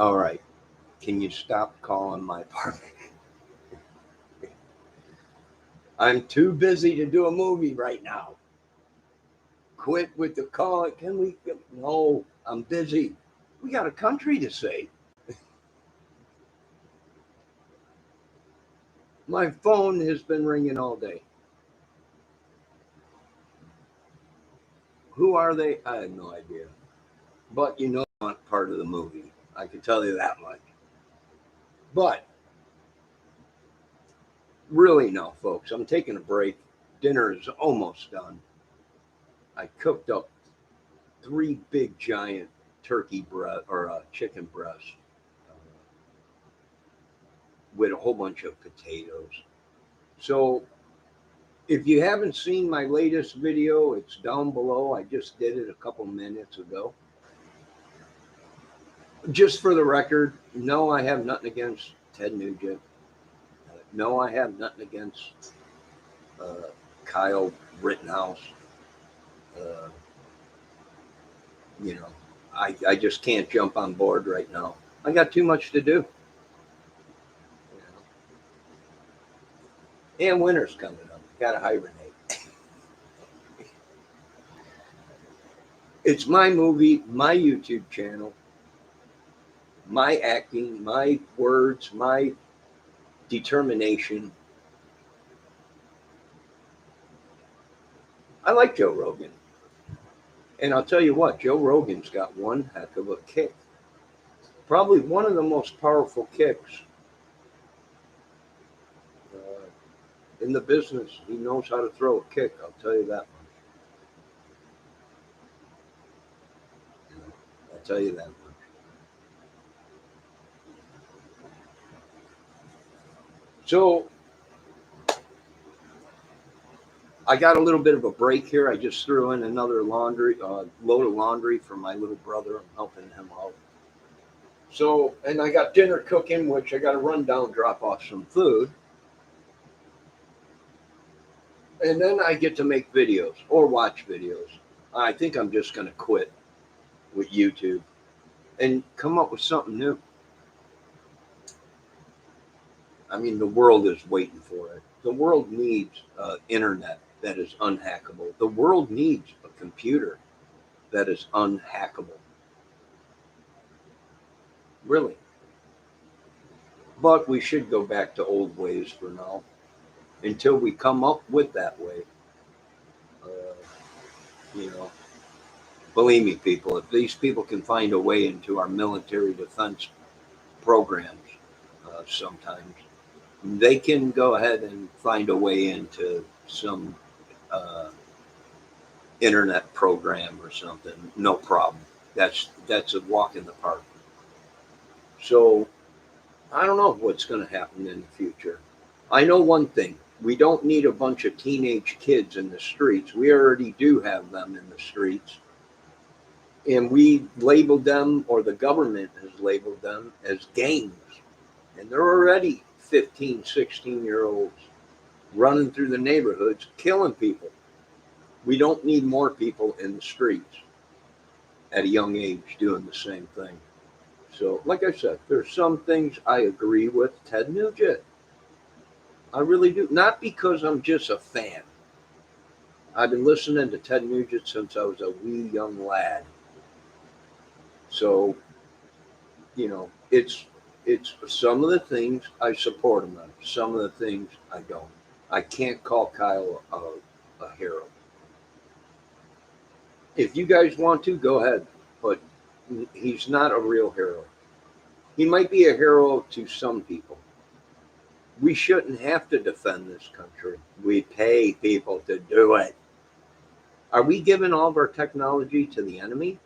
All right. Can you stop calling my apartment? I'm too busy to do a movie right now. Quit with the call. Can we? No, I'm busy. We got a country to save. My phone has been ringing all day. Who are they? I have no idea. But you know, I'm not part of the movie. I can tell you that much. But really, no, folks. I'm taking a break. Dinner is almost done. I cooked up 3 big giant turkey breast or chicken breast uh, with a whole bunch of potatoes. So if you haven't seen my latest video, it's down below. I just did it a couple minutes ago. Just for the record, no, I have nothing against Ted Nugent. No, I have nothing against uh, Kyle Rittenhouse. Uh, you know, I just can't jump on board right now. I got too much to do. You know? And winter's coming up. Got to hibernate. It's my movie, my YouTube channel, my acting, my words, my determination. I like Joe Rogan. And I'll tell you what, Joe Rogan's got one heck of a kick. Probably one of the most powerful kicks uh, in the business. He knows how to throw a kick, I'll tell you that much. I'll tell you that much. So I got a little bit of a break here. I just threw in another load of laundry for my little brother. I'm helping him out. So, and I got dinner cooking, which I got to run down, drop off some food. And then I get to make videos or watch videos. I think I'm just going to quit with YouTube and come up with something new. I mean, the world is waiting for it. The world needs internet that is unhackable. The world needs a computer that is unhackable. Really. But we should go back to old ways for now until we come up with that way. Uh, you know, believe me, people, if these people can find a way into our military defense programs sometimes, they can go ahead and find a way into some uh, internet program or something. No problem. That's a walk in the park. So I don't know what's going to happen in the future. I know one thing. We don't need a bunch of teenage kids in the streets. We already do have them in the streets. And we labeled them, or the government has labeled them, as gangs. And they're already 15, 16-year-olds running through the neighborhoods, killing people. We don't need more people in the streets at a young age doing the same thing. So, like I said, there's some things I agree with Ted Nugent. I really do. Not because I'm just a fan. I've been listening to Ted Nugent since I was a wee young lad. So, it's some of the things I support him on. Some of the things I don't. I can't call Kyle a hero. If you guys want to, go ahead. But he's not a real hero. He might be a hero to some people. We shouldn't have to defend this country. We pay people to do it. Are we giving all of our technology to the enemy?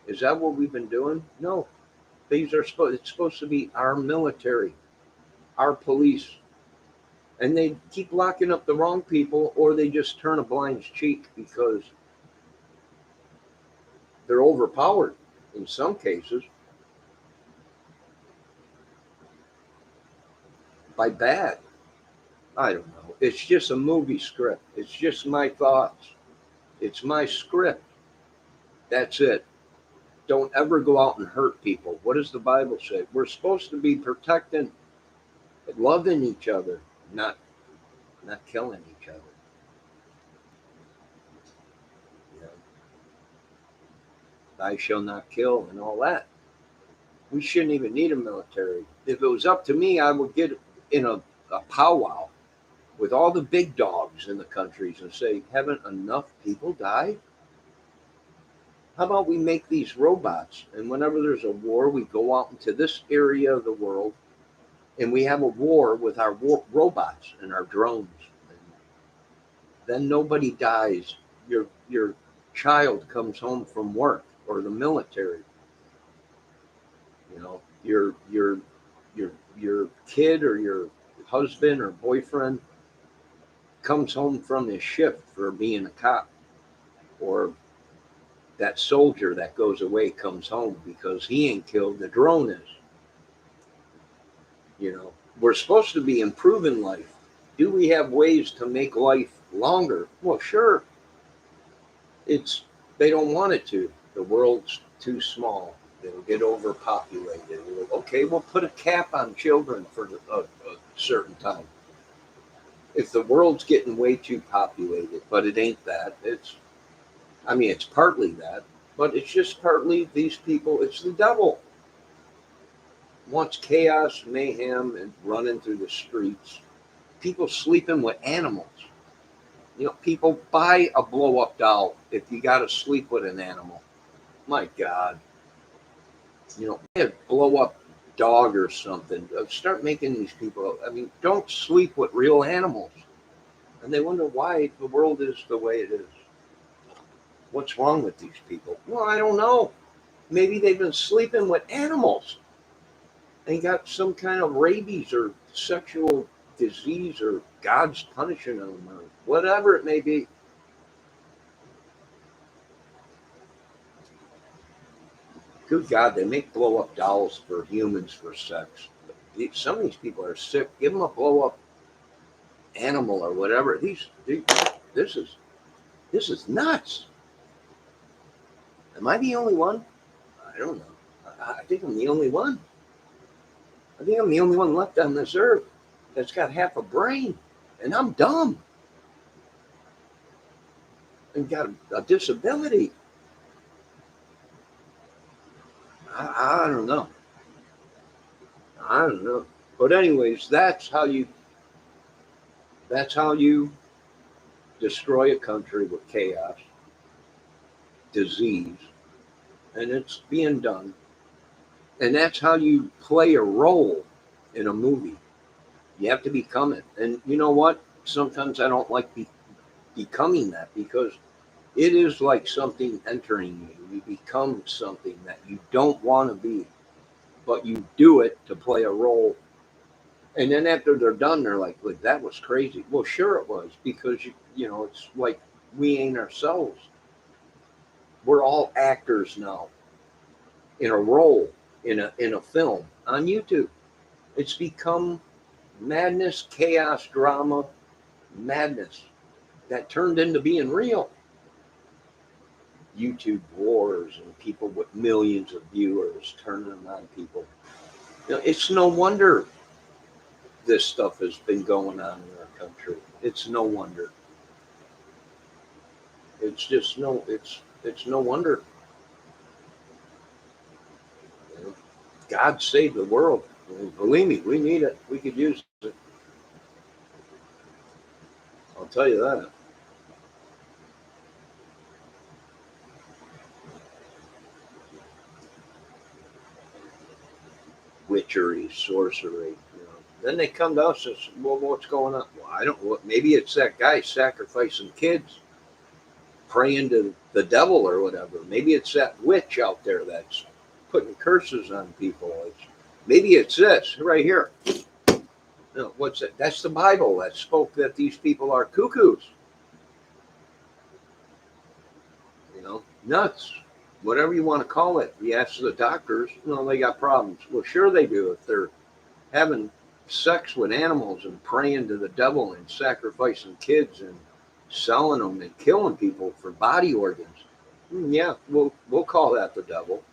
Is that what we've been doing? No. It's supposed to be our military, our police. And they keep locking up the wrong people, or they just turn a blind cheek because they're overpowered in some cases by bad. I don't know. It's just a movie script. It's just my thoughts. It's my script. That's it. Don't ever go out and hurt people. What does the Bible say? We're supposed to be protecting, loving each other, not killing each other. You know, thou shalt not kill and all that. We shouldn't even need a military. If it was up to me, I would get in a powwow with all the big dogs in the countries and say, haven't enough people died? How about we make these robots, and whenever there's a war, we go out into this area of the world and we have a war with our robots and our drones. And then nobody dies. Your child comes home from work or the military. You know, your kid or your husband or boyfriend comes home from his shift for being a cop, or that soldier that goes away comes home because he ain't killed, the drone is. You know, we're supposed to be improving life. Do we have ways to make life longer? Well, sure. It's They don't want it to. The world's too small. It'll get overpopulated. Okay, we'll put a cap on children for a certain time. If the world's getting way too populated, but it ain't that. It's partly that, but it's just partly these people. It's the devil wants chaos, mayhem, and running through the streets. People sleeping with animals. You know, people buy a blow up doll if you got to sleep with an animal. My God. You know, a blow up dog or something. Start making these people. Don't sleep with real animals. And they wonder why the world is the way it is. What's wrong with these people? Well, I don't know. Maybe they've been sleeping with animals. They got some kind of rabies or sexual disease, or God's punishing them, or whatever it may be. Good God, they make blow up dolls for humans for sex. Some of these people are sick. Give them a blow up animal or whatever. This is nuts. Am I the only one? I don't know. I think I'm the only one. I think I'm the only one left on this earth that's got half a brain, and I'm dumb and got a disability. I don't know. I don't know. But anyways, that's how you destroy a country with chaos, disease, and it's being done. And that's how you play a role in a movie. You have to become it. And you know what? Sometimes I don't like becoming that, because it is like something entering you. You become something that you don't want to be, but you do it to play a role. And then after they're done, they're like, "Look, that was crazy." Well, sure it was, because it's like we ain't ourselves. We're all actors now in a role in a film on YouTube. It's become madness, chaos, drama, madness that turned into being real. YouTube wars and people with millions of viewers turning them on people. It's no wonder this stuff has been going on in our country. It's no wonder. It's no wonder. God saved the world. Believe me, we need it. We could use it. I'll tell you that. Witchery, sorcery. Then they come to us and say, "Well, what's going on?" Well, I don't know. Maybe it's that guy sacrificing kids, praying to the devil or whatever. Maybe it's that witch out there that's putting curses on people. Maybe it's this right here. No, what's that? That's the Bible that spoke that these people are cuckoos. Nuts. Whatever you want to call it. You ask the doctors, they got problems. Well, sure they do. If they're having sex with animals and praying to the devil and sacrificing kids and selling them and killing people for body organs. Yeah, we'll call that the devil.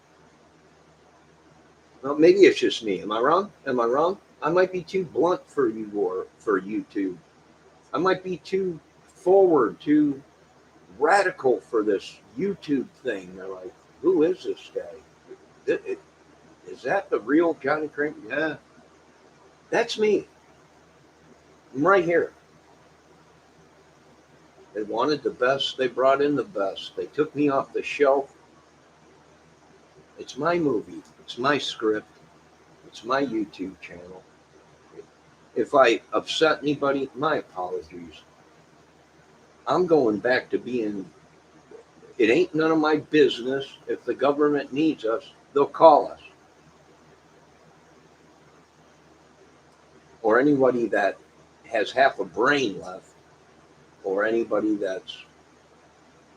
Well, maybe it's just me. Am I wrong? Am I wrong? I might be too blunt for you or for YouTube. I might be too forward, too radical for this YouTube thing. They're like, who is this guy? Is that the real Johnny Crane? Yeah, that's me. I'm right here. They wanted the best. They brought in the best. They took me off the shelf. It's my movie. It's my script. It's my YouTube channel. If I upset anybody, my apologies. I'm going back to being, it ain't none of my business. If the government needs us, they'll call us. Or anybody that has half a brain left, or anybody that's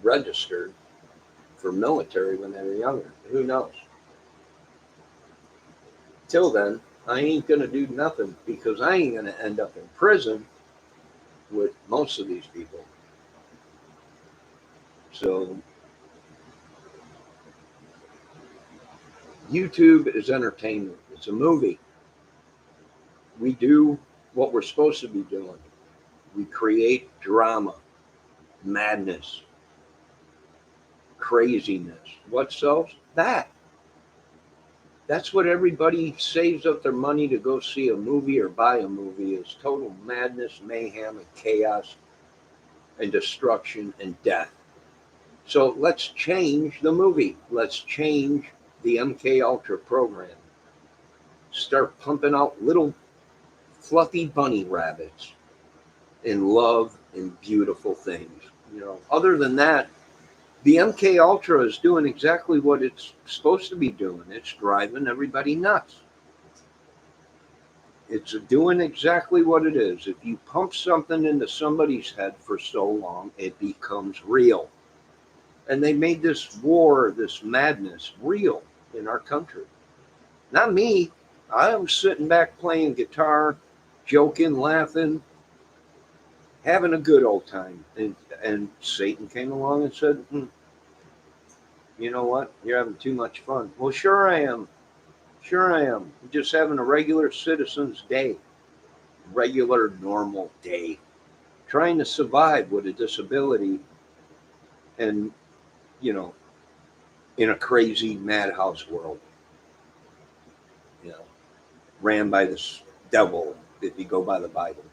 registered for military when they were younger. Who knows? Till then, I ain't going to do nothing because I ain't going to end up in prison with most of these people. So YouTube is entertainment. It's a movie. We do what we're supposed to be doing. We create drama, madness, craziness. What sells? That. That's what everybody saves up their money to go see a movie or buy a movie is total madness, mayhem, and chaos and destruction and death. So let's change the movie. Let's change the MK Ultra program. Start pumping out little fluffy bunny rabbits and love and beautiful things. Other than that, the MK Ultra is doing exactly what it's supposed to be doing. It's driving everybody nuts. It's doing exactly what it is. If you pump something into somebody's head for so long, it becomes real. And they made this war, this madness real in our country. Not me. I was sitting back playing guitar, joking, laughing, having a good old time. And Satan came along and said, you know what? You're having too much fun. Well, sure I am. Sure I am. I'm just having a regular citizen's day, regular, normal day, trying to survive with a disability and, you know, in a crazy madhouse world, you know, ran by this devil if you go by the Bible.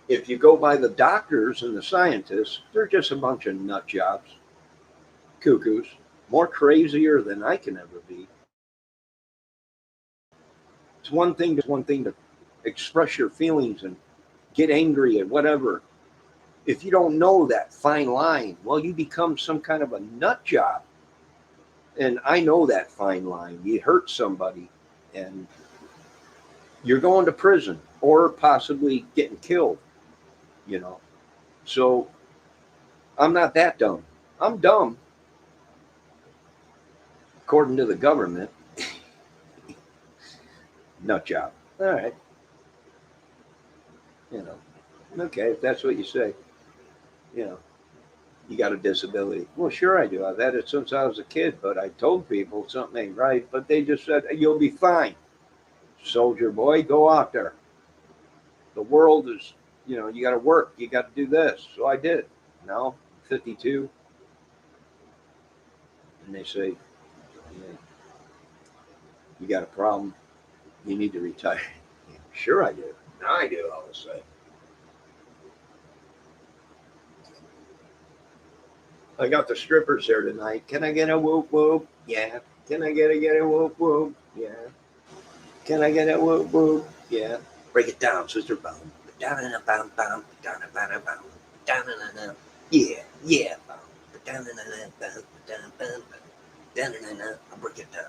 If you go by the doctors and the scientists, they're just a bunch of nut jobs, cuckoos, more crazier than I can ever be. It's one thing to express your feelings and get angry at whatever. If you don't know that fine line, well, you become some kind of a nut job. And I know that fine line. You hurt somebody and you're going to prison or possibly getting killed, you know. So I'm not that dumb. I'm dumb, according to the government. Nut job. All right. You know, okay, if that's what you say, you know, you got a disability. Well, sure I do. I've had it since I was a kid, but I told people something ain't right, but they just said, you'll be fine. Soldier boy, go out there. The world is, you got to work. You got to do this. So I did. Now, 52, and they say, yeah, you got a problem. You need to retire. Yeah, sure I do. Now I do, all of a sudden. I got the strippers here tonight. Can I get a whoop whoop? Yeah. Can I get a whoop whoop? Yeah. Can I get a whoop whoop? Yeah. Break it down, sister. Boom. Down and a bound, bound, down and bound, bound, down and a. Yeah, yeah. Bound, down and a bound, down, bound, down and a. I'll break it down.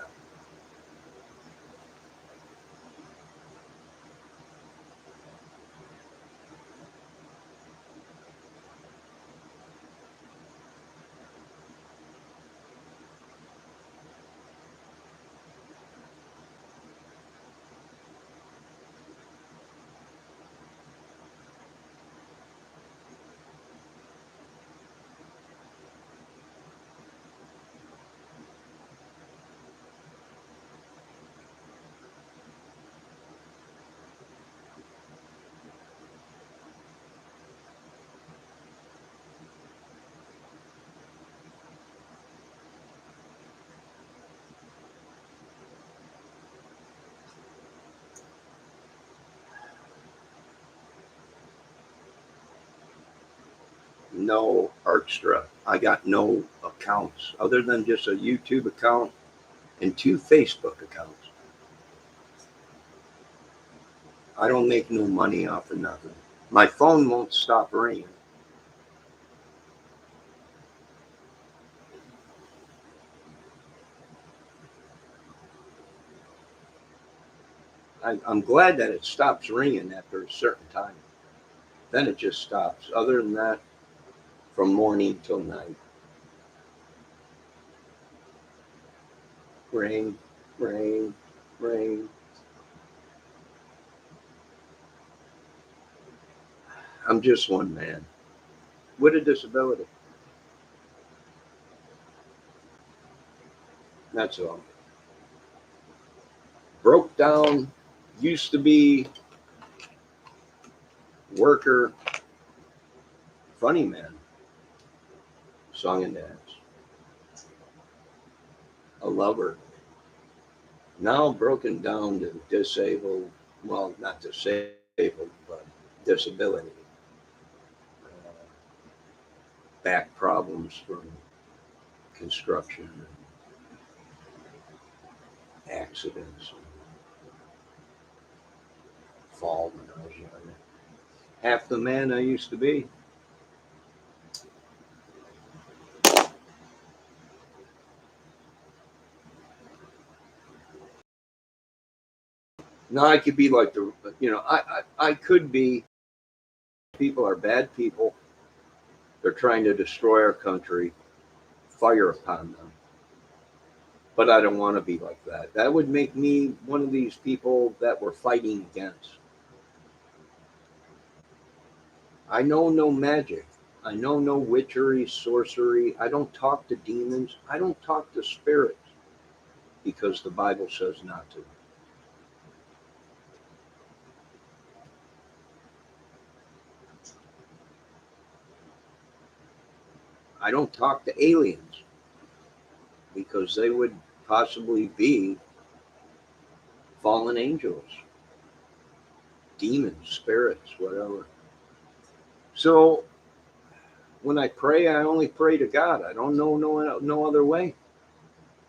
No Arkstra. I got no accounts other than just a YouTube account and 2 Facebook accounts. I don't make no money off of nothing. My phone won't stop ringing. I'm glad that it stops ringing after a certain time. Then it just stops. Other than that, from morning till night. Ring, ring, ring. I'm just one man with a disability. That's all. Broke down, used to be worker, funny man, song and dance, a lover. Now broken down to disabled, well, not disabled, but disability. Uh, Back problems from construction and accidents and fall when I was younger. Half the man I used to be. Now I could be like I could be, people are bad people. They're trying to destroy our country, fire upon them. But I don't want to be like that. That would make me one of these people that we're fighting against. I know no magic. I know no witchery, sorcery. I don't talk to demons. I don't talk to spirits because the Bible says not to. I don't talk to aliens because they would possibly be fallen angels, demons, spirits, whatever. So when I pray, I only pray to God. I don't know no other way.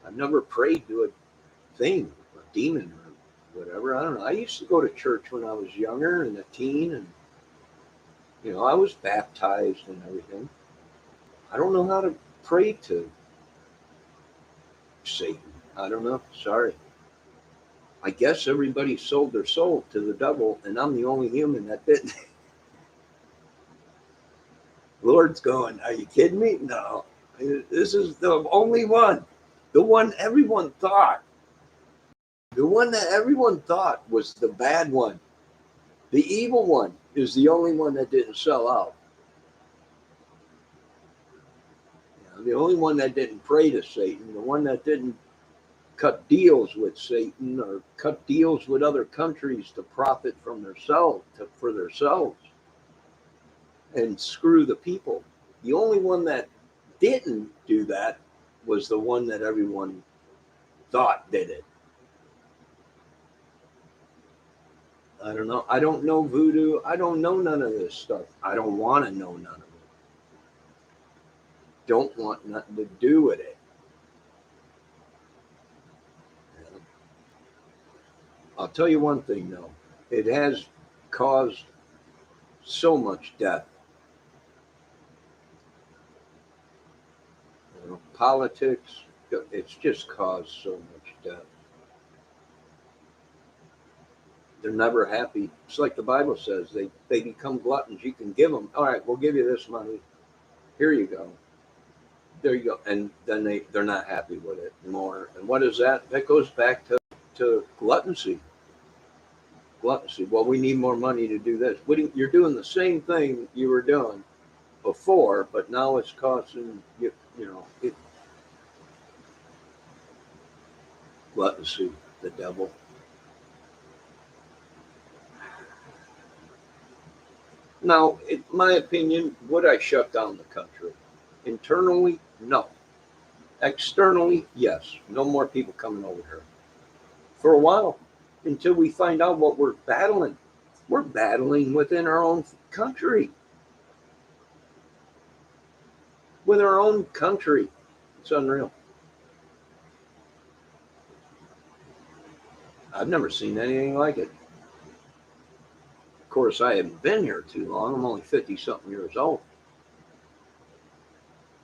I've never prayed to a thing, a demon or whatever. I don't know. I used to go to church when I was younger and a teen, and I was baptized and everything. I don't know how to pray to Satan. I don't know. Sorry. I guess everybody sold their soul to the devil, and I'm the only human that didn't. Lord's going, are you kidding me? No. This is the only one. The one everyone thought. The one that everyone thought was the bad one. The evil one is the only one that didn't sell out. The only one that didn't pray to Satan, the one that didn't cut deals with Satan or cut deals with other countries to profit from themselves, for themselves, and screw the people. The only one that didn't do that was the one that everyone thought did it. I don't know. I don't know voodoo. I don't know none of this stuff. I don't want to know none of it. Don't want nothing to do with it. I'll tell you one thing though. It has caused so much death. Politics, it's just caused so much death. They're never happy. It's like the Bible says, they become gluttons. You can give them, all right, we'll give you this money. Here you go. There you go. And then they're not happy with it more. And what is that? That goes back to gluttoncy. Gluttoncy. Well, we need more money to do this. You're doing the same thing you were doing before, but now it's costing it, gluttoncy, the devil. Now, in my opinion, would I shut down the country? Internally, no. Externally, yes. No more people coming over here for a while until we find out what we're battling. We're battling within our own country. with our own country. It's unreal. I've never seen anything like it. Of course, I haven't been here too long. I'm only 50 something years old.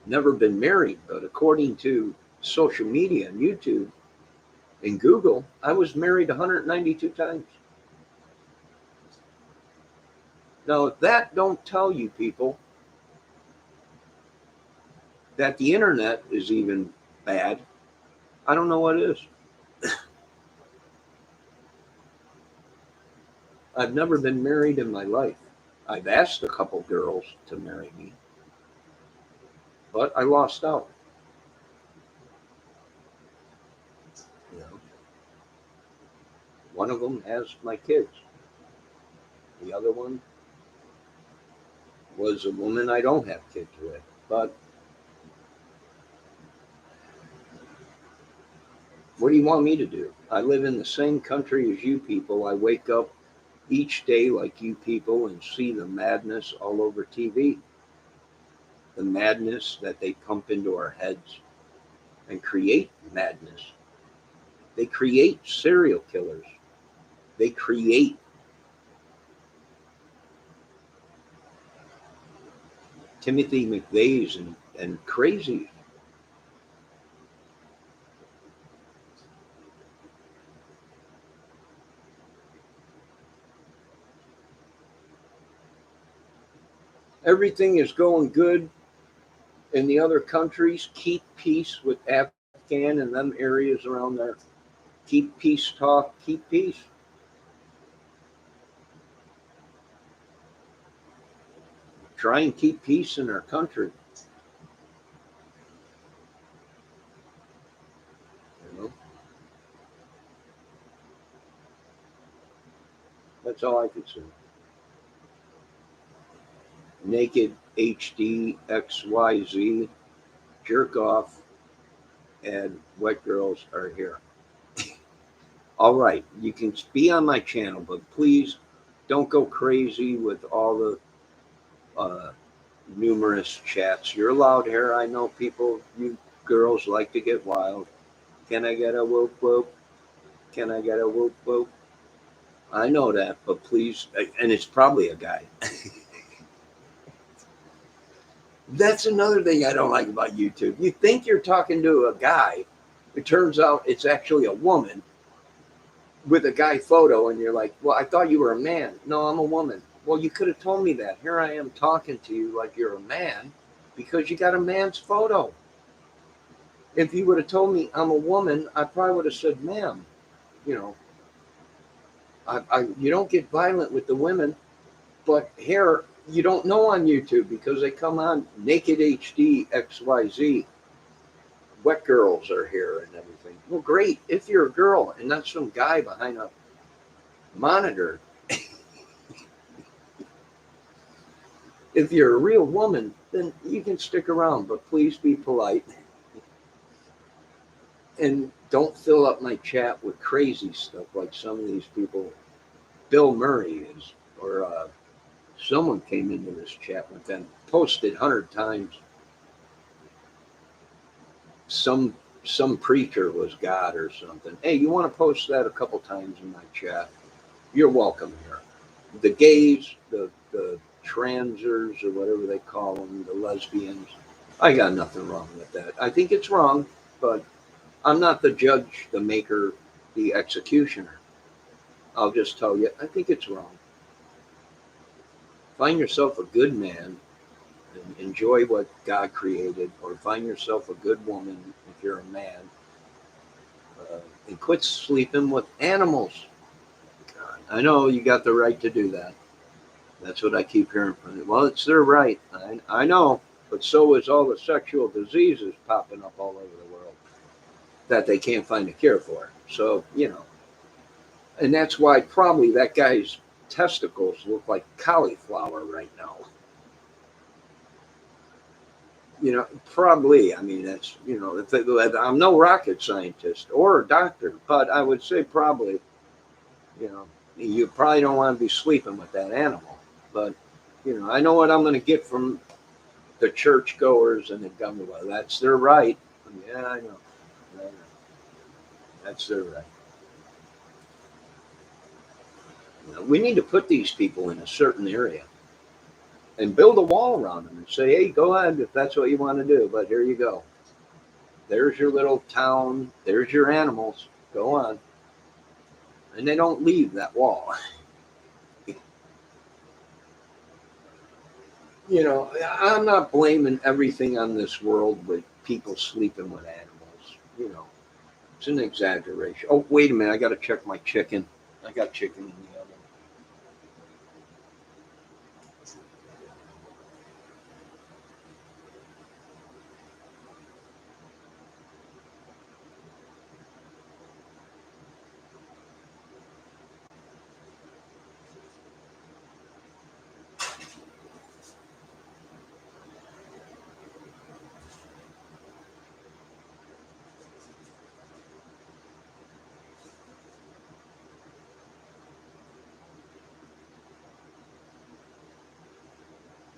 Never been married, but according to social media and YouTube and Google, I was married 192 times. Now, if that don't tell you people that the internet is even bad, I don't know what is. I've never been married in my life. I've asked a couple girls to marry me, but I lost out. You know, one of them has my kids. The other one was a woman I don't have kids with. But what do you want me to do? I live in the same country as you people. I wake up each day like you people and see the madness all over TV. The madness that they pump into our heads and create madness. They create serial killers. They create Timothy McVeigh's and crazy. Everything is going good in the other countries. Keep peace with Afghan and them areas around there. Keep peace talk. Keep peace. Try and keep peace in our country. You know, that's all I could say. Naked HD XYZ, jerk off, and wet girls are here. All right, you can be on my channel, but please don't go crazy with all the uh, numerous chats. You're allowed here. I know people, you girls like to get wild. Can I get a whoop whoop? Can I get a whoop whoop? I know that, but please, and it's probably a guy. That's another thing I don't like about YouTube. You think you're talking to a guy, it turns out it's actually a woman with a guy photo, and you're like, well, I thought you were a man. No, I'm a woman. Well, you could have told me that. Here I am talking to you like you're a man because you got a man's photo. If you would have told me I'm a woman, I probably would have said, ma'am, you know, you don't get violent with the women, but here you don't know on YouTube because they come on naked HD XYZ. Wet girls are here and everything. Well, great if you're a girl and not some guy behind a monitor. If you're a real woman, then you can stick around, but please be polite. And don't fill up my chat with crazy stuff like some of these people. Bill Murray is, or someone came into this chat with them, posted 100 times. Some preacher was God or something. Hey, you want to post that a couple times in my chat? You're welcome here. The gays, the transers or whatever they call them, the lesbians. I got nothing wrong with that. I think it's wrong, but I'm not the judge, the maker, the executioner. I'll just tell you, I think it's wrong. Find yourself a good man and enjoy what God created, or find yourself a good woman if you're a man, and quit sleeping with animals. God, I know you got the right to do that. That's what I keep hearing from them. Well, it's their right. I know, but so is all the sexual diseases popping up all over the world that they can't find a cure for. So, you know, and that's why probably that guy's testicles look like cauliflower right now. You know, probably. I mean, that's, you know, I'm no rocket scientist or a doctor, but I would say probably, you know, you probably don't want to be sleeping with that animal. But, you know, I know what I'm going to get from the churchgoers and the government. Well, that's their right. Yeah, I know. I know. That's their right. You know, we need to put these people in a certain area and build a wall around them and say, hey, go ahead if that's what you want to do. But here you go. There's your little town. There's your animals. Go on. And they don't leave that wall. You know, I'm not blaming everything on this world with people sleeping with animals. You know, it's an exaggeration. Oh, wait a minute. I got to check my chicken. I got chicken in the oven.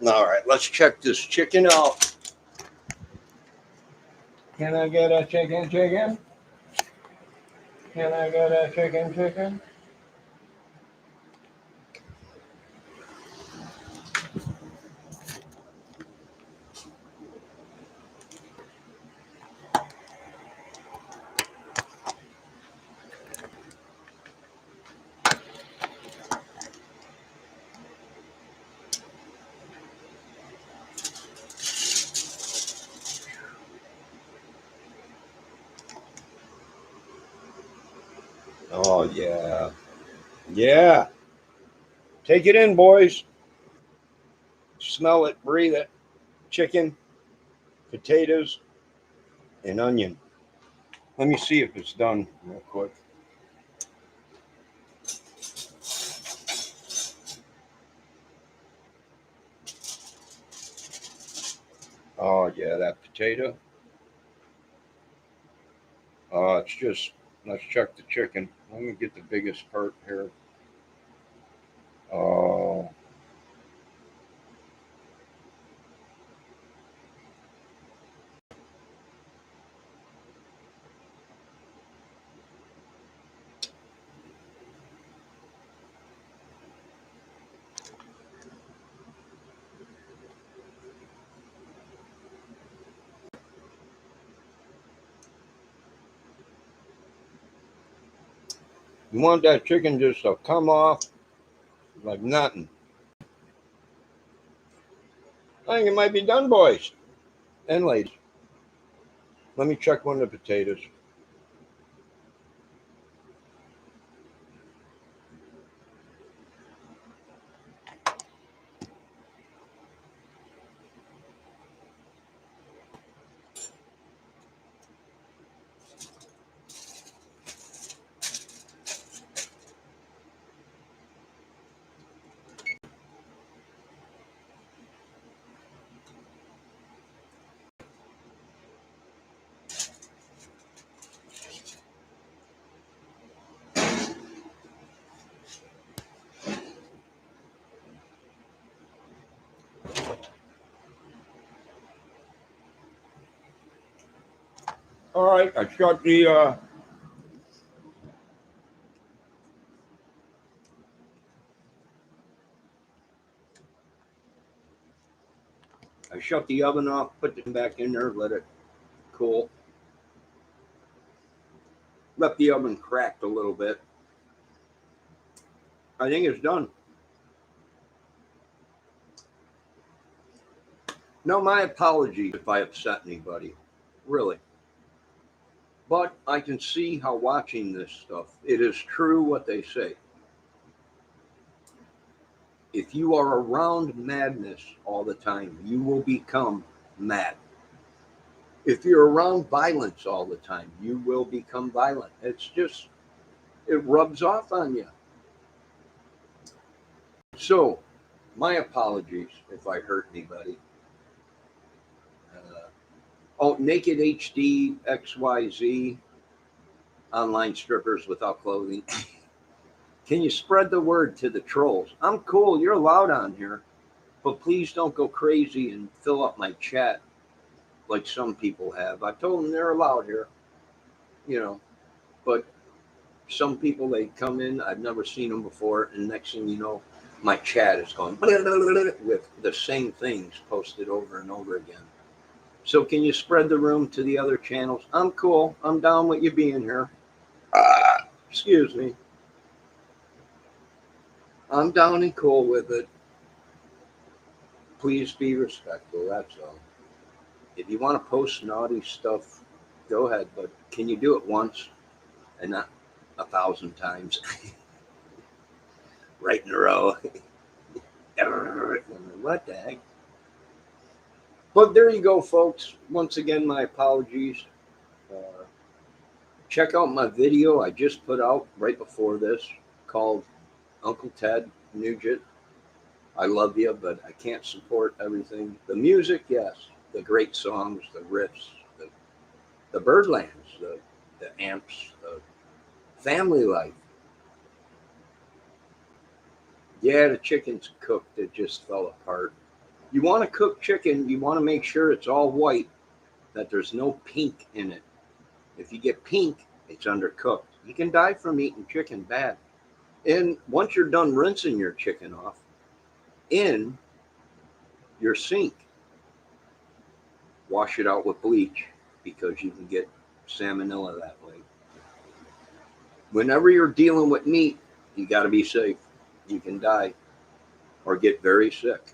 All right, let's check this chicken out. Can I get a chicken? Can I get a chicken? Oh, yeah. Yeah. Take it in, boys. Smell it, breathe it. Chicken, potatoes, and onion. Let me see if it's done real quick. Oh, yeah, that potato. It's just, let's check the chicken. Let me get the biggest part here. Oh, you want that chicken just to come off like nothing. I think it might be done, boys and ladies. Let me check one of the potatoes. All right, I shut the oven off, put it back in there, let it cool. Let the oven crack a little bit. I think it's done. No, my apologies if I upset anybody, really. But I can see how watching this stuff, it is true what they say. If you are around madness all the time, you will become mad. If you're around violence all the time, you will become violent. It's just, it rubs off on you. So, my apologies if I hurt anybody. Uh, oh, Naked HD XYZ, online strippers without clothing. Can you spread the word to the trolls? I'm cool. You're allowed on here. But please don't go crazy and fill up my chat like some people have. I told them they're allowed here, you know, but some people, they come in, I've never seen them before, and next thing you know, my chat is going with the same things posted over and over again. So can you spread the room to the other channels? I'm cool. I'm down with you being here. Excuse me. I'm down and cool with it. Please be respectful. That's all. If you want to post naughty stuff, go ahead. But can you do it once and not 1,000 times right in a row? What the heck? But there you go, folks. Once again, my apologies. Uh, check out my video I just put out right before this called Uncle Ted Nugent. I love you, but I can't support everything. The music, yes. The great songs, the riffs, the birdlands, the amps, the family life. Yeah, the chicken's cooked. It just fell apart. You want to cook chicken, you want to make sure it's all white, that there's no pink in it. If you get pink, it's undercooked. You can die from eating chicken bad. And once you're done rinsing your chicken off, in your sink, wash it out with bleach because you can get salmonella that way. Whenever you're dealing with meat, you got to be safe. You can die or get very sick.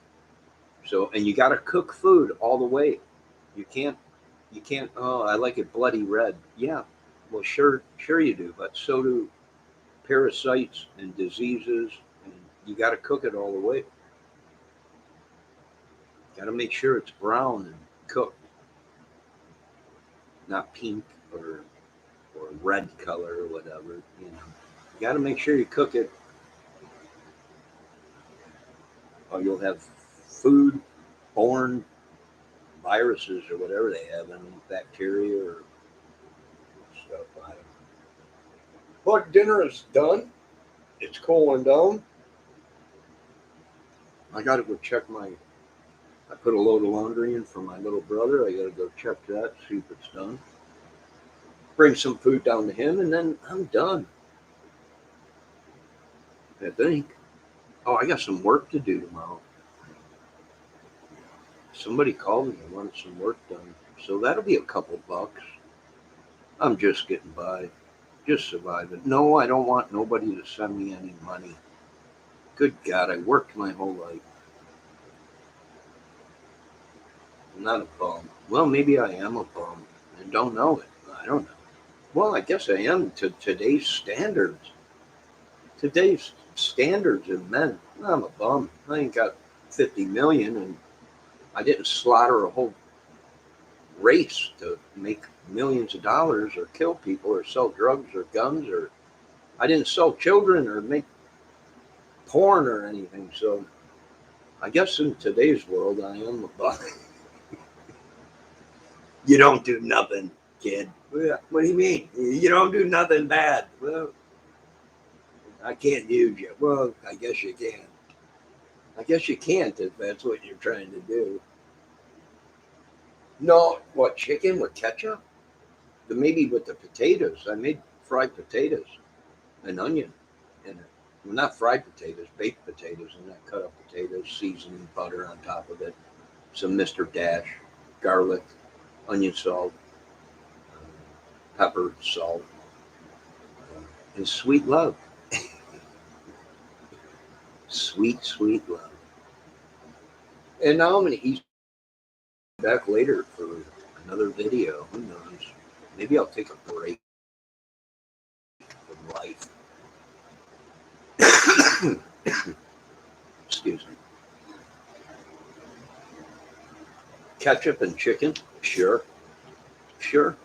So, and you got to cook food all the way. You can't, you can't, oh, I like it bloody red. Yeah, well, sure you do, but so do parasites and diseases. And you got to cook it all the way. Got to make sure it's brown and cooked, not pink or red color or whatever. You know, you got to make sure you cook it, or you'll have food-borne viruses or whatever they have in them, bacteria or stuff. I don't know. But dinner is done. It's cooling down. I got to go check my. I put a load of laundry in for my little brother. I got to go check that, see if it's done. Bring some food down to him, and then I'm done. I think. Oh, I got some work to do tomorrow. Somebody called me and wanted some work done. So that'll be a couple bucks. I'm just getting by, just surviving. No, I don't want nobody to send me any money. Good God, I worked my whole life. I'm not a bum. Well, maybe I am a bum and don't know it. I don't know. Well, I guess I am to today's standards. Today's standards of men. I'm a bum. I ain't got 50 million and I didn't slaughter a whole race to make millions of dollars or kill people or sell drugs or guns or I didn't sell children or make porn or anything. So I guess in today's world, I am a bum. You don't do nothing, kid. What do you mean? You don't do nothing bad. Well, I can't use you. Well, I guess you can. I guess you can't if that's what you're trying to do. No, what, chicken with ketchup? Maybe with the potatoes. I made fried potatoes, an onion in it. Well, not fried potatoes, baked potatoes, and that cut up potatoes, seasoning, butter on top of it, some Mr. Dash, garlic, onion salt, pepper, salt, and sweet love. Sweet, sweet love. And now I'm going to eat back later for another video. Who knows? Maybe I'll take a break from life. Excuse me. Ketchup and chicken? Sure. Sure.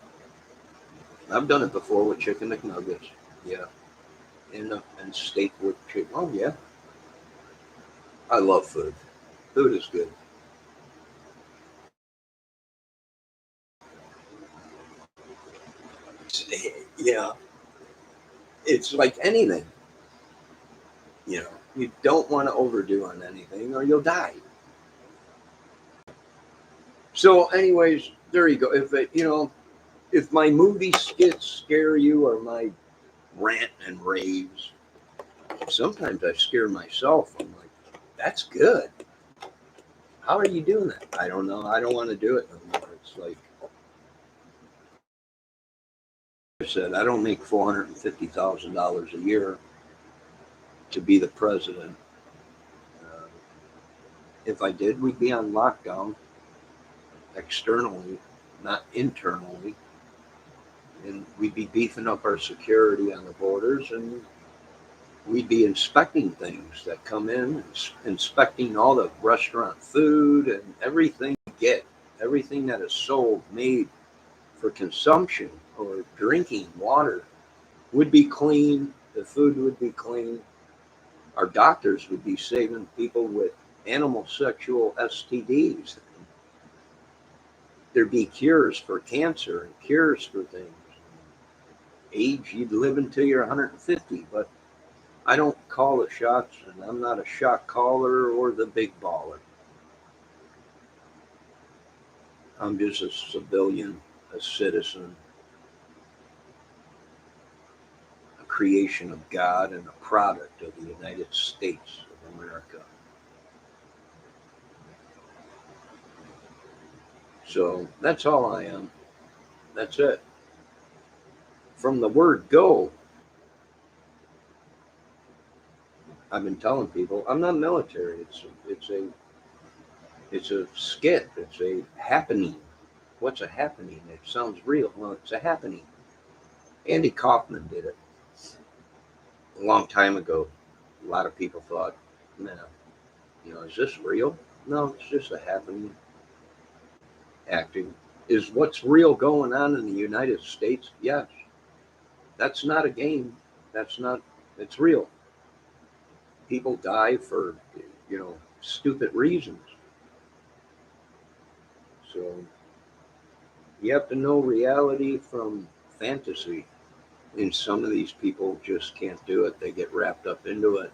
I've done it before with chicken McNuggets. Yeah. And steak with chicken. Oh, yeah. I love food. Food is good. Yeah. It's like anything. You know, you don't want to overdo on anything or you'll die. So, anyways, there you go. If it, if my movie skits scare you or my rant and raves, sometimes I scare myself. I'm like, that's good. How are you doing that? I don't know. I don't want to do it no more. It's like I said, I don't make $450,000 a year to be the president. Uh, if I did, we'd be on lockdown externally, not internally, and we'd be beefing up our security on the borders, and we'd be inspecting things that come in, inspecting all the restaurant food and everything you get, everything that is sold, made for consumption or drinking water would be clean. The food would be clean. Our doctors would be saving people with animal sexual STDs. There'd be cures for cancer and cures for things. Age, you'd live until you're 150, but I don't call the shots, and I'm not a shot caller or the big baller. I'm just a civilian, a citizen, a creation of God, and a product of the United States of America. So that's all I am. That's it. From the word go, I've been telling people I'm not military. It's a skit. It's a happening. What's a happening? It sounds real. Well, it's a happening. Andy Kaufman did it a long time ago. A lot of people thought, no, is this real? No, it's just a happening acting. Is what's real going on in the United States? Yes. That's not a game. That's not, it's real. People die for, stupid reasons. So you have to know reality from fantasy. And some of these people just can't do it. They get wrapped up into it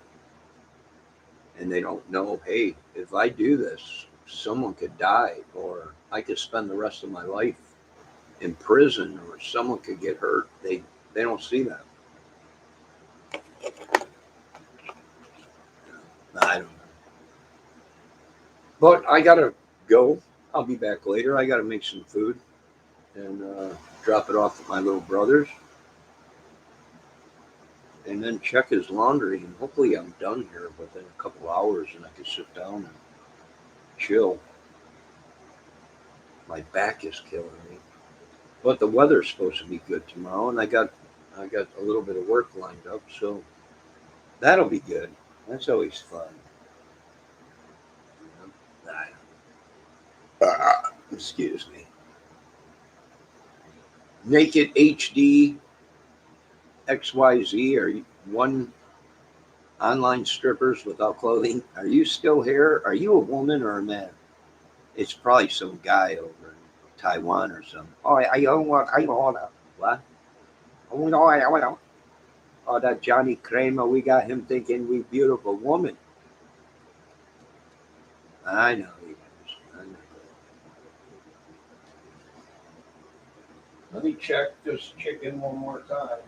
and they don't know, hey, if I do this, someone could die, or I could spend the rest of my life in prison, or someone could get hurt. They don't see that. I don't know. But I gotta go. I'll be back later. I gotta make some food and drop it off at my little brother's, and then check his laundry. And hopefully, I'm done here within a couple hours, and I can sit down and chill. My back is killing me. But the weather's supposed to be good tomorrow, and I got a little bit of work lined up, so that'll be good. That's always fun. Excuse me. Naked HD XYZ are one online strippers without clothing. Are you still here? Are you a woman or a man? It's probably some guy over in Taiwan or something. Oh, I don't want. I don't want. What? Oh no, I don't. Oh, that Johnny Kramer. We got him thinking we beautiful woman. I know he is. I know. Let me check this chicken one more time.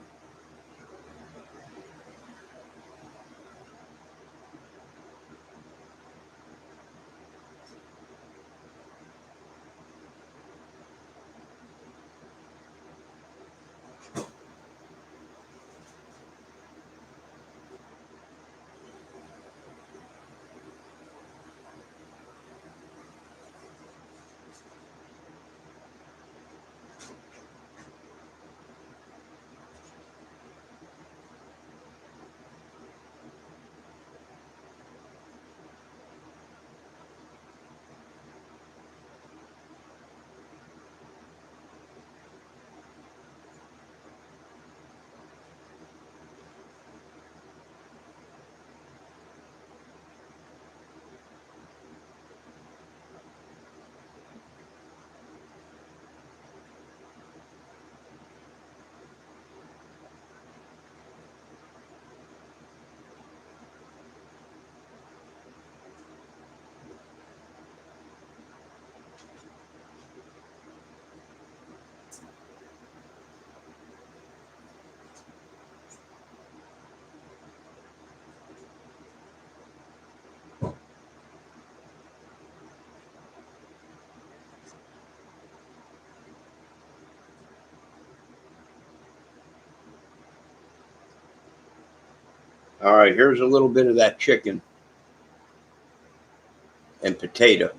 All right, here's a little bit of that chicken and potato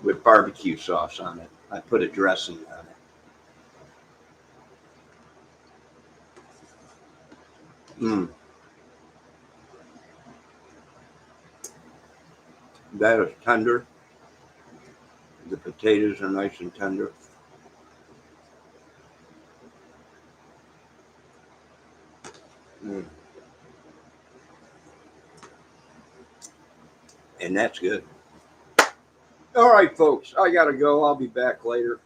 with barbecue sauce on it. I put a dressing on it. That is tender. The potatoes are nice and tender. Mm. And that's good. All right, folks, I got to go. I'll be back later.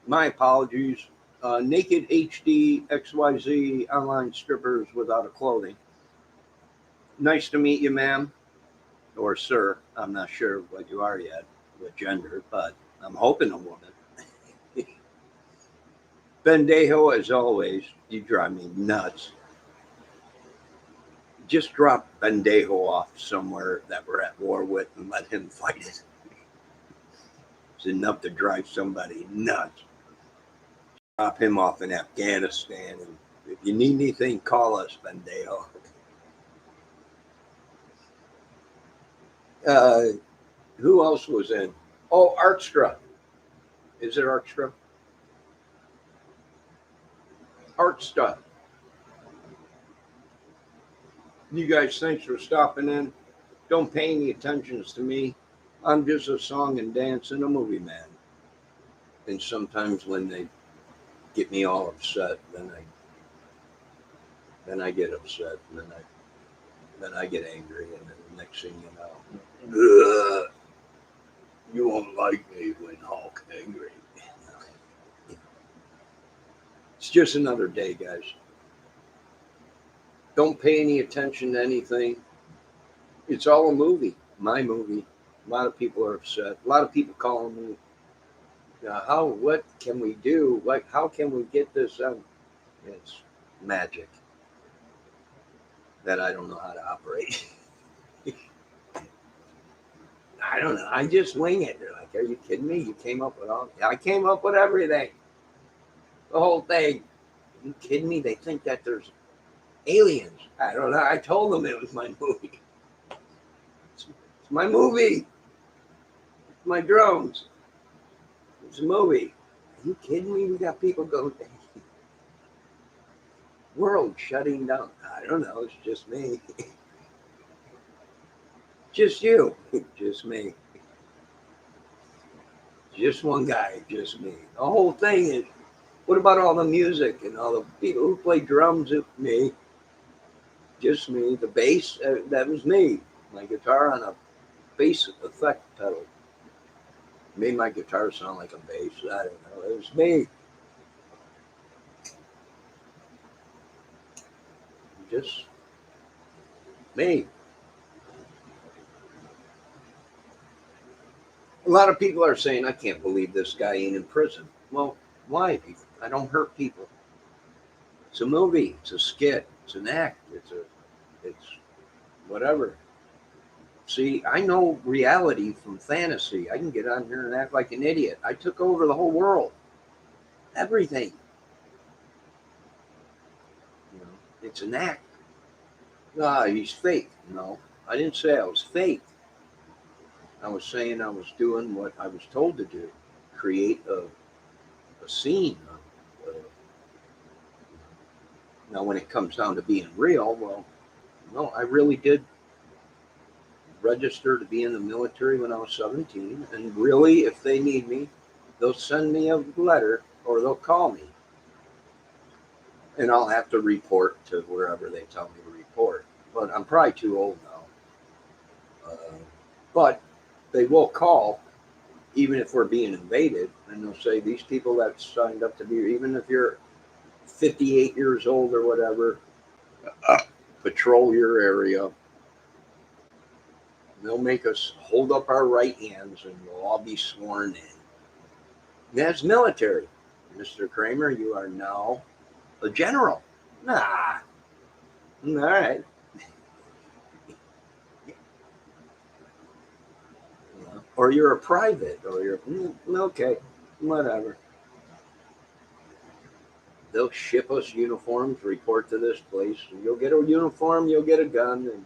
My apologies. Naked HD XYZ online strippers without a clothing. Nice to meet you, ma'am, or sir. I'm not sure what you are yet, what gender, but I'm hoping a woman. Bendejo, as always, you drive me nuts. Just drop Bendejo off somewhere that we're at war with and let him fight it. It's enough to drive somebody nuts. Drop him off in Afghanistan. And if you need anything, call us, Bendejo. Who else was in? Oh, Arkstra. Is it Arkstra? Arkstra. You guys, thanks for stopping in. Don't pay any attentions to me. I'm just a song and dance and a movie man. And sometimes when they get me all upset, then I get upset, and then I get angry, and then the next thing you know, you won't like me when Hulk angry. It's just another day, guys. Don't pay any attention to anything. It's all a movie, my movie. A lot of people are upset. A lot of people calling me. What can we do? How can we get this done? It's magic that I don't know how to operate. I don't know. I just wing it. They're like, are you kidding me? You came up with all. I came up with everything. The whole thing. Are you kidding me? They think that there's aliens. I don't know. I told them it was my movie. It's my movie. It's my drones. It's a movie. Are you kidding me? We got people going. World shutting down. I don't know. It's just me. Just you. Just me. Just one guy. Just me. The whole thing is. What about all the music and all the people who play drums? Me. Just me. The bass. That was me. My guitar on a bass effect pedal. Made my guitar sound like a bass. I don't know. It was me. Just me. A lot of people are saying, I can't believe this guy ain't in prison. Well, why? I don't hurt people. It's a movie. It's a skit. It's an act. It's whatever. See, I know reality from fantasy. I can get on here and act like an idiot. I took over the whole world. Everything. You know, it's an act. Ah, he's fake. No, I didn't say I was fake. I was saying I was doing what I was told to do, create a scene. Uh, Now, when it comes down to being real, well, no, I really did register to be in the military when I was 17. And really, if they need me, they'll send me a letter or they'll call me. And I'll have to report to wherever they tell me to report. But I'm probably too old now. But they will call, even if we're being invaded, and they'll say, these people that signed up to be, even if you're 58 years old or whatever, patrol your area. They'll make us hold up our right hands and we'll all be sworn in. That's military. Mr. Kramer, you are now a general. Nah. All right. Or you're a private, or you're okay, whatever. they'll ship us uniforms, report to this place, and you'll get a uniform, you'll get a gun, and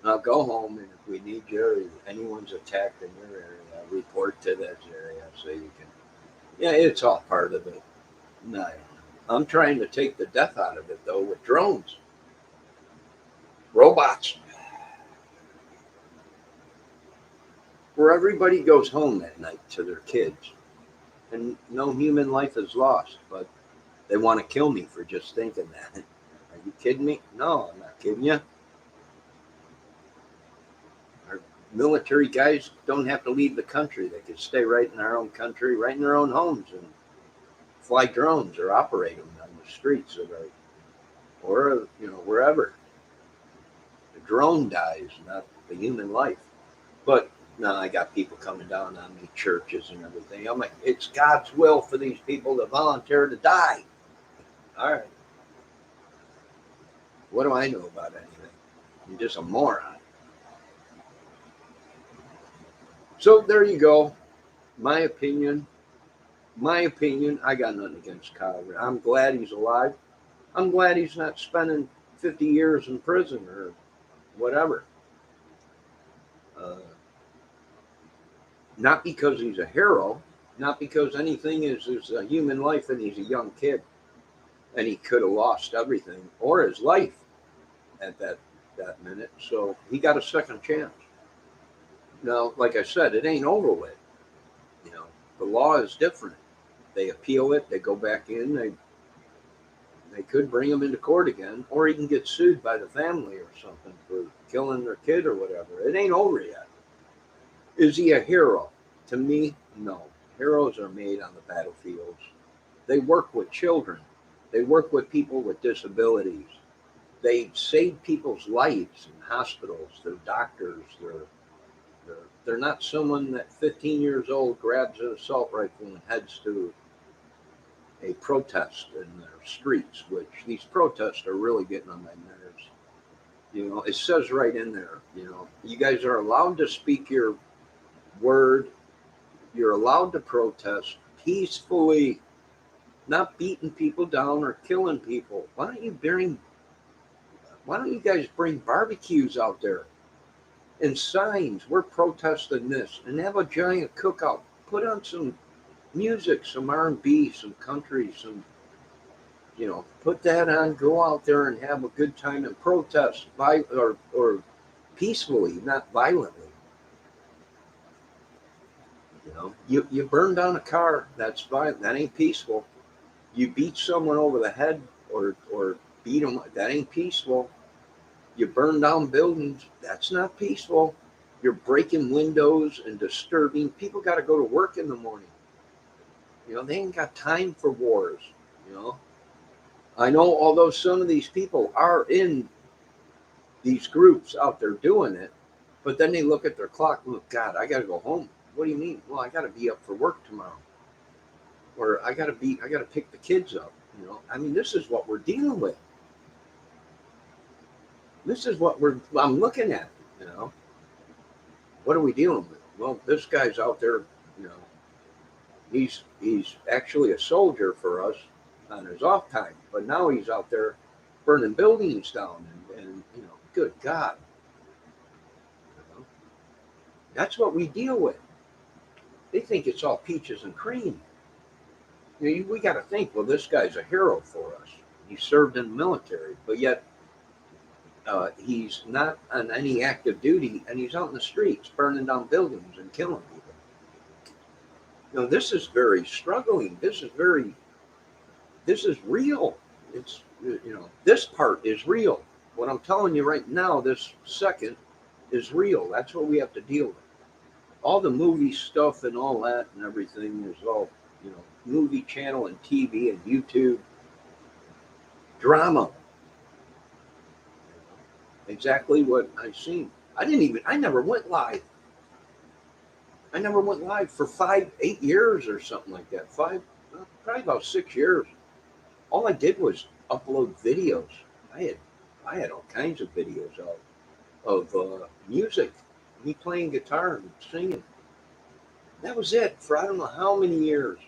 I'll go home. And if we need you, or anyone's attacked in your area, report to that area so you can. Yeah, it's all part of it. No, I'm trying to take the death out of it though with drones, robots, where everybody goes home at night to their kids, and no human life is lost, but they want to kill me for just thinking that. Are you kidding me? No, I'm not kidding you. Our military guys don't have to leave the country. They can stay right in our own country, right in their own homes, and fly drones or operate them on the streets or wherever. The drone dies, not the human life. But now I got people coming down on me, churches and everything. I'm like, it's God's will for these people to volunteer to die. All right. What do I know about anything? I'm just a moron. So there you go. My opinion. My opinion. I got nothing against Kyle. I'm glad he's alive. I'm glad he's not spending 50 years in prison or whatever. Uh, Not because he's a hero, not because anything is a human life and he's a young kid and he could have lost everything or his life at that minute. So he got a second chance. Now, like I said, it ain't over with. You know, the law is different. They appeal it, they go back in, they could bring him into court again, or he can get sued by the family or something for killing their kid or whatever. It ain't over yet. Is he a hero? To me, no. Heroes are made on the battlefields. They work with children. They work with people with disabilities. They save people's lives in hospitals. They're doctors. They're not someone that 15 years old grabs an assault rifle and heads to a protest in their streets, which these protests are really getting on my nerves. You know, it says right in there, you guys are allowed to speak your word. You're allowed to protest peacefully, not beating people down or killing people. Why don't you guys bring barbecues out there and signs? We're protesting this, and have a giant cookout. Put on some music, some R&B, some country, some put that on. Go out there and have a good time and protest or peacefully, not violently. You burn down a car. That's violent. That ain't peaceful. You beat someone over the head or beat them. That ain't peaceful. You burn down buildings. That's not peaceful. You're breaking windows and disturbing. People got to go to work in the morning. They ain't got time for wars. You know, I know, although some of these people are in these groups out there doing it, but then they look at their clock. Look, God, I got to go home. What do you mean? Well, I got to be up for work tomorrow, or I got to pick the kids up. I mean, this is what we're dealing with. This is what I'm looking at. You know, what are we dealing with? Well, this guy's out there. You know, he's actually a soldier for us on his off time, but now he's out there burning buildings down, and good God, you know, that's what we deal with. They think it's all peaches and cream. We got to think, well, this guy's a hero for us. He served in the military, but yet he's not on any active duty, and he's out in the streets burning down buildings and killing people. This is very struggling. This is real. It's this part is real. What I'm telling you right now, this second, is real. That's what we have to deal with. All the movie stuff and all that and everything is all movie channel and TV and YouTube drama. Exactly what I've seen. I never went live. I never went live for 8 years or something like that. Probably about 6 years. All I did was upload videos. I had I had all kinds of videos of music, me playing guitar and singing. That was it for I don't know how many years.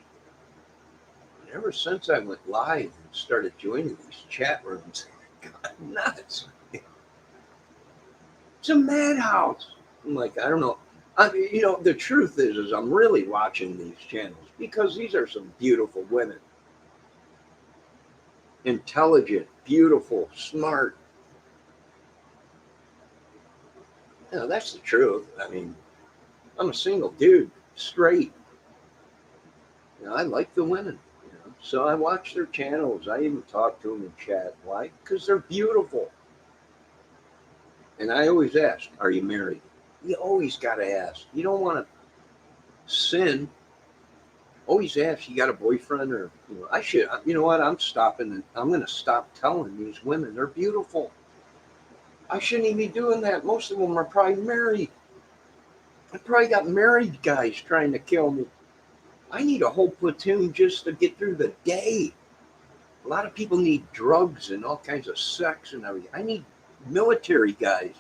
And ever since I went live, started joining these chat rooms. God, nuts. It's a madhouse. I'm like, I don't know. I mean, the truth is I'm really watching these channels because these are some beautiful women. Intelligent, beautiful, smart. That's the truth. I mean, I'm a single dude, straight. I like the women. So I watch their channels. I even talk to them in chat. Why? Because they're beautiful. And I always ask, are you married? You always got to ask. You don't want to sin. Always ask, you got a boyfriend? Or, I should, you know what? I'm stopping. I'm going to stop telling these women they're beautiful. I shouldn't even be doing that. Most of them are probably married. I probably got married guys trying to kill me. I need a whole platoon just to get through the day. A lot of people need drugs and all kinds of sex and everything. I need military guys,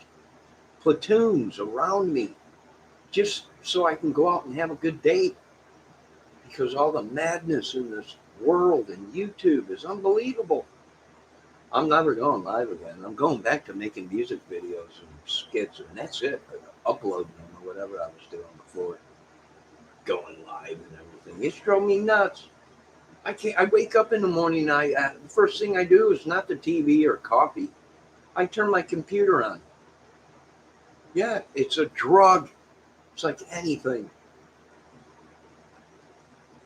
platoons around me, just so I can go out and have a good day. Because all the madness in this world and YouTube is unbelievable. I'm never going live again. I'm going back to making music videos and skits, and that's it. Uploading them or whatever I was doing before going live and everything. It's drove me nuts. I can't. I wake up in the morning. The first thing I do is not the TV or coffee. I turn my computer on. Yeah, it's a drug. It's like anything.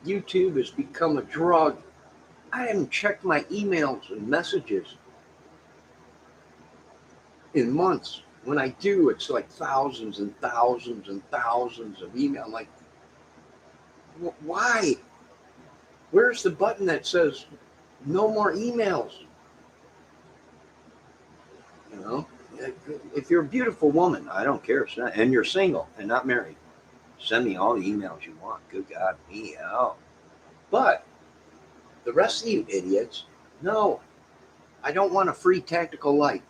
YouTube has become a drug. I haven't checked my emails and messages in months. When I do, it's like thousands and thousands and thousands of emails. I'm like, why? Where's the button that says no more emails? If you're a beautiful woman, I don't care. And you're single and not married, send me all the emails you want. Good God, me out. But the rest of you idiots, no, I don't want a free tactical light.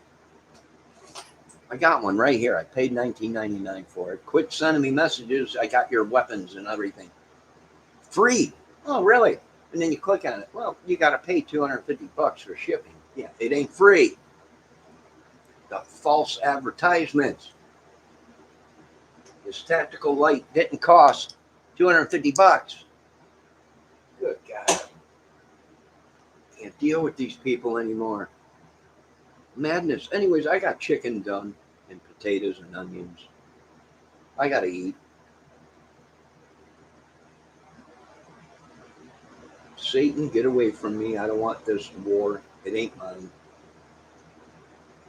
I got one right here. I paid $19.99 for it. Quit sending me messages. I got your weapons and everything. Free. Oh, really? And then you click on it. Well, you got to pay $250 for shipping. Yeah, it ain't free. The false advertisements. This tactical light didn't cost $250. Good God. Can't deal with these people anymore. Madness. Anyways, I got chicken done and potatoes and onions. I got to eat. Satan, get away from me. I don't want this war. It ain't mine.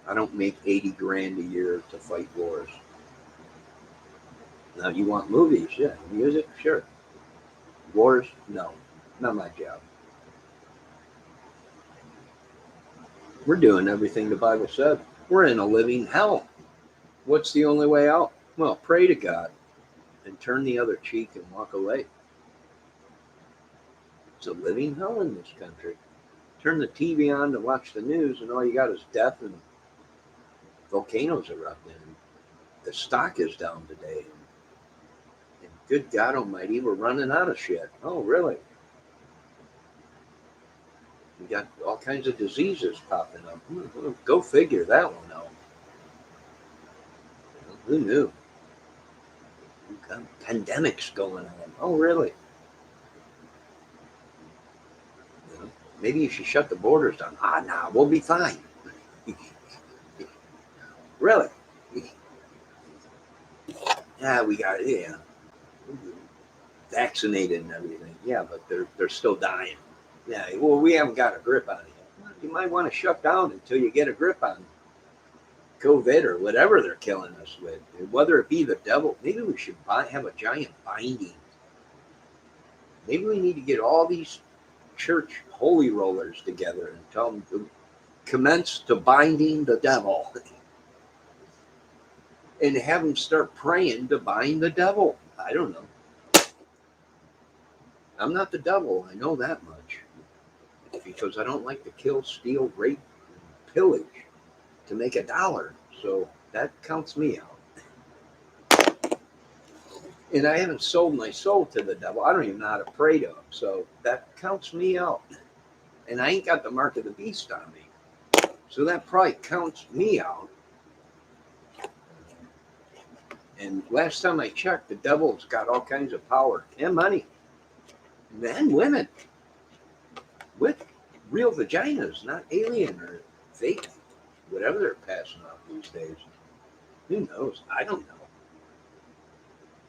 I don't make 80 grand a year to fight wars. Now, you want movies? Yeah. Music? Sure. Wars? No. Not my job. We're doing everything the Bible said. We're in a living hell. What's the only way out? Well, pray to God and turn the other cheek and walk away. It's a living hell in this country. Turn the TV on to watch the news, and all you got is death and volcanoes erupting. The stock is down today. And good God Almighty, we're running out of shit. Oh, really? We got all kinds of diseases popping up. Go figure that one out. Who knew? Pandemics going on. Oh, really? Maybe you should shut the borders down. Nah, we'll be fine. Really? Yeah, we got it. Yeah, vaccinated and everything. Yeah, but they're still dying. Yeah, well, we haven't got a grip on it yet. You might want to shut down until you get a grip on COVID or whatever they're killing us with. Whether it be the devil, maybe we should have a giant binding. Maybe we need to get all these church holy rollers together and tell them to commence to binding the devil and have them start praying to bind the devil. I don't know. I'm not the devil. I know that much. Because I don't like to kill, steal, rape, and pillage to make $1. So that counts me out. And I haven't sold my soul to the devil. I don't even know how to pray to him. So that counts me out. and I ain't got the mark of the beast on me. So that probably counts me out. And last time I checked, the devil's got all kinds of power and money, and women with real vaginas, not alien or fake, whatever they're passing off these days. Who knows? I don't know.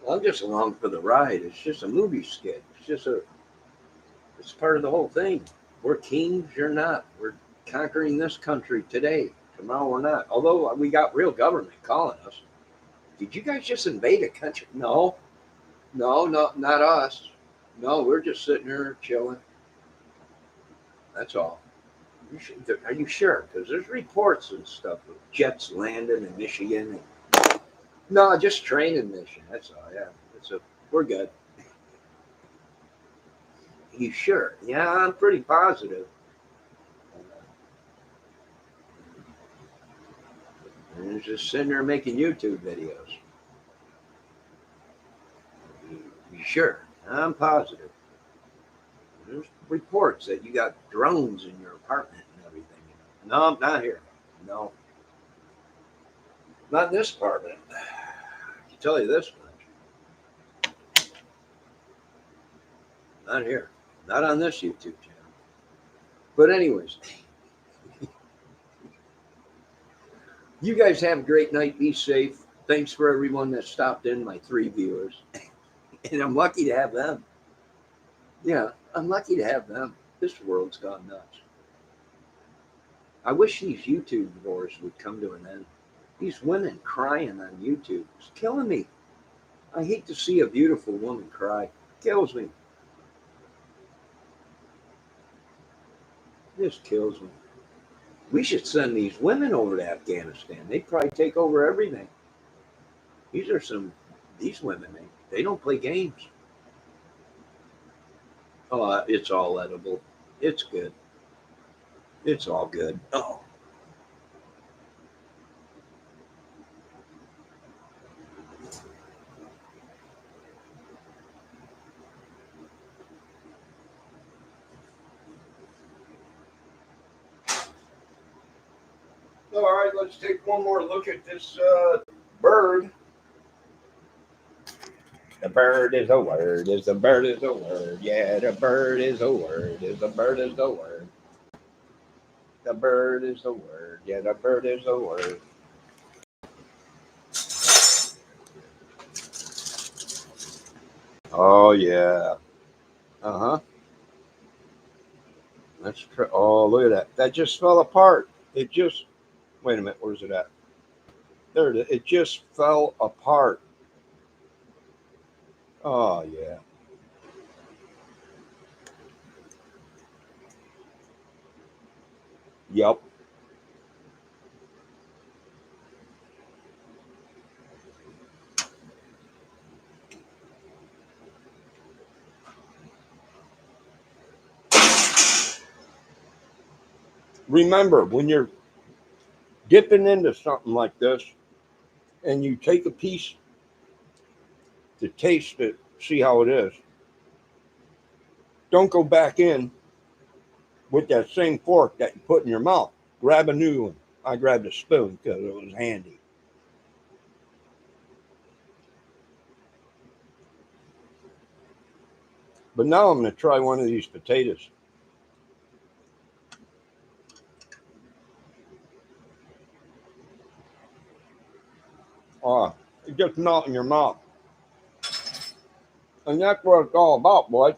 Well, I'm just along for the ride. It's just a movie skit. It's part of the whole thing. We're kings, you're not. We're conquering this country today. Tomorrow we're not. Although we got real government calling us. Did you guys just invade a country? No, no, not us. No, we're just sitting here chilling. That's all. Are you sure? Because there's reports and stuff of jets landing in Michigan. No, just training mission. That's all. Yeah, we're good. You sure? Yeah, I'm pretty positive. And just sitting there making YouTube videos. You sure? I'm positive. There's reports that you got drones in your apartment and everything. No, I'm not here. No, not in this apartment. I can tell you this much. Not here. Not on this YouTube channel. But anyways, you guys have a great night. Be safe. Thanks for everyone that stopped in, my 3 viewers. And I'm lucky to have them. Yeah, I'm lucky to have them. This world's gone nuts. I wish these YouTube wars would come to an end. These women crying on YouTube is killing me. I hate to see a beautiful woman cry. It kills me. This kills me. We should send these women over to Afghanistan. They'd probably take over everything. These women, they don't play games. Oh, it's all edible. It's good. It's all good. Oh. All right, let's take one more look at this bird. The bird is a word. Is the bird is a word. Yeah, the bird is a word. Is the bird is the word. The bird is the word. Yeah, the bird is the word. Oh yeah. Uh huh. That's true. Oh, look at that. That just fell apart. It just. Wait a minute. Where's it at? There it is. It just fell apart. Oh yeah. Yep. Remember, when you're dipping into something like this and you take a piece to taste it, see how it is, don't go back in with that same fork that you put in your mouth. Grab a new one. I grabbed a spoon because it was handy. But now I'm going to try one of these potatoes. It gets melt in your mouth. And that's what it's all about, boy.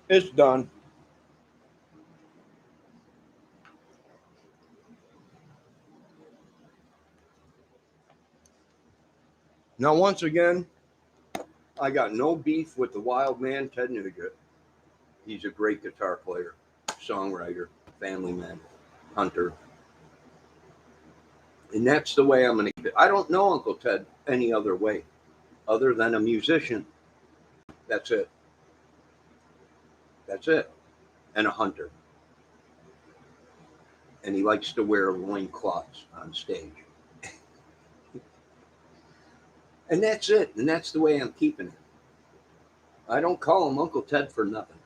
It's done. Now, once again, I got no beef with the wild man, Ted Nugent. He's a great guitar player, songwriter, family man, hunter. And that's the way I'm going to keep it. I don't know Uncle Ted any other way other than a musician. That's it. That's it. And a hunter. And he likes to wear loincloths on stage. And that's it. And that's the way I'm keeping it. I don't call him Uncle Ted for nothing.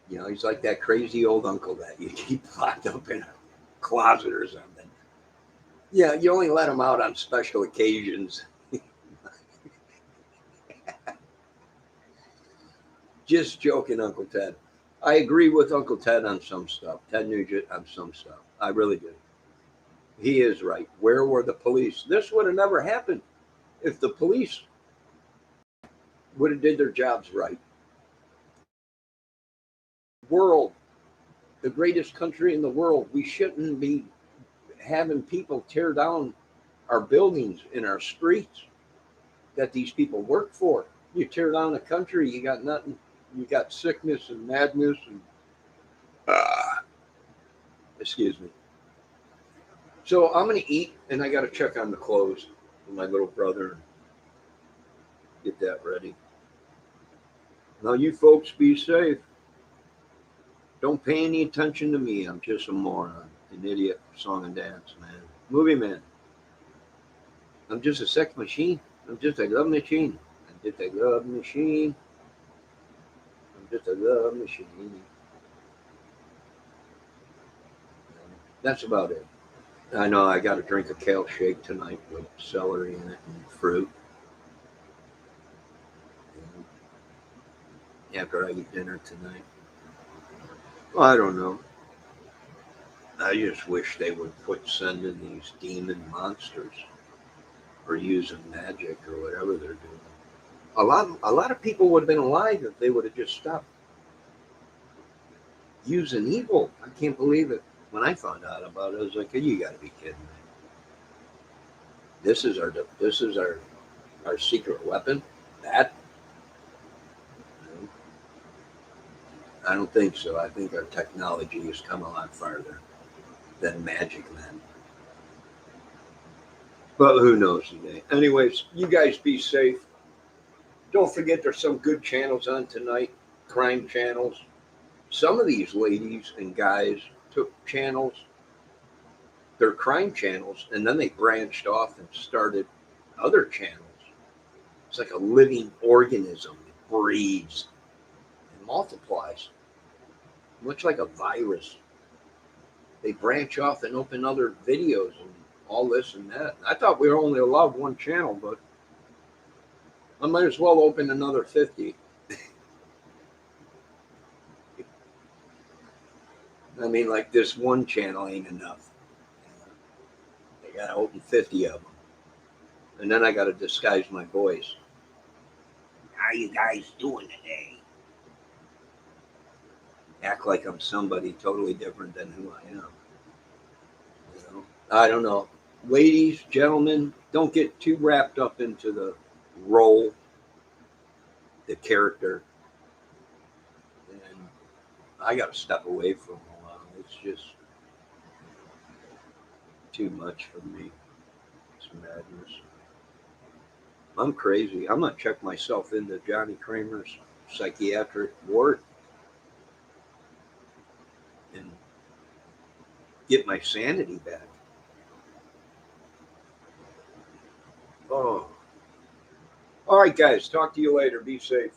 You know, he's like that crazy old uncle that you keep locked up in a closet or something. Yeah, you only let him out on special occasions. Just joking, Uncle Ted. I agree with Uncle Ted on some stuff, Ted Nugent on some stuff. I really do. He is right. Where were the police? This would have never happened if the police would have did their jobs right. World, the greatest country in the world, we shouldn't be having people tear down our buildings in our streets that these people work for. You tear down a country, you got nothing. You got sickness and madness and excuse me. So I'm gonna eat, and I gotta check on the clothes with my little brother and get that ready. Now you folks be safe. Don't pay any attention to me. I'm just a moron, an idiot, song and dance man, movie man. I'm just a sex machine. I'm just a love machine. I'm just a love machine. I'm just a love machine. That's about it. I know I got to drink a kale shake tonight with celery in it and fruit after I eat dinner tonight. Well, I don't know. I just wish they would quit sending these demon monsters or using magic or whatever they're doing. A lot of people would have been alive if they would have just stopped using evil. I can't believe it. When I found out about it, I was like, "You got to be kidding me! This is our secret weapon." That I don't think so. I think our technology has come a lot farther than magic men. But who knows today? Anyways, you guys be safe. Don't forget there's some good channels on tonight, crime channels. Some of these ladies and guys took channels, their crime channels, and then they branched off and started other channels. It's like a living organism. It breeds and multiplies, much like a virus. They branch off and open other videos and all this and that. I thought we were only allowed one channel, but I might as well open another 50. I mean, like this one channel ain't enough. I got to open 50 of them. And then I got to disguise my voice. How you guys doing today? Act like I'm somebody totally different than who I am. You know? I don't know. Ladies, gentlemen, don't get too wrapped up into the role, the character. And I got to step away from a while. It's just too much for me. It's madness. I'm crazy. I'm going to check myself into Johnny Kramer's psychiatric ward and get my sanity back. Oh. All right, guys. Talk to you later. Be safe.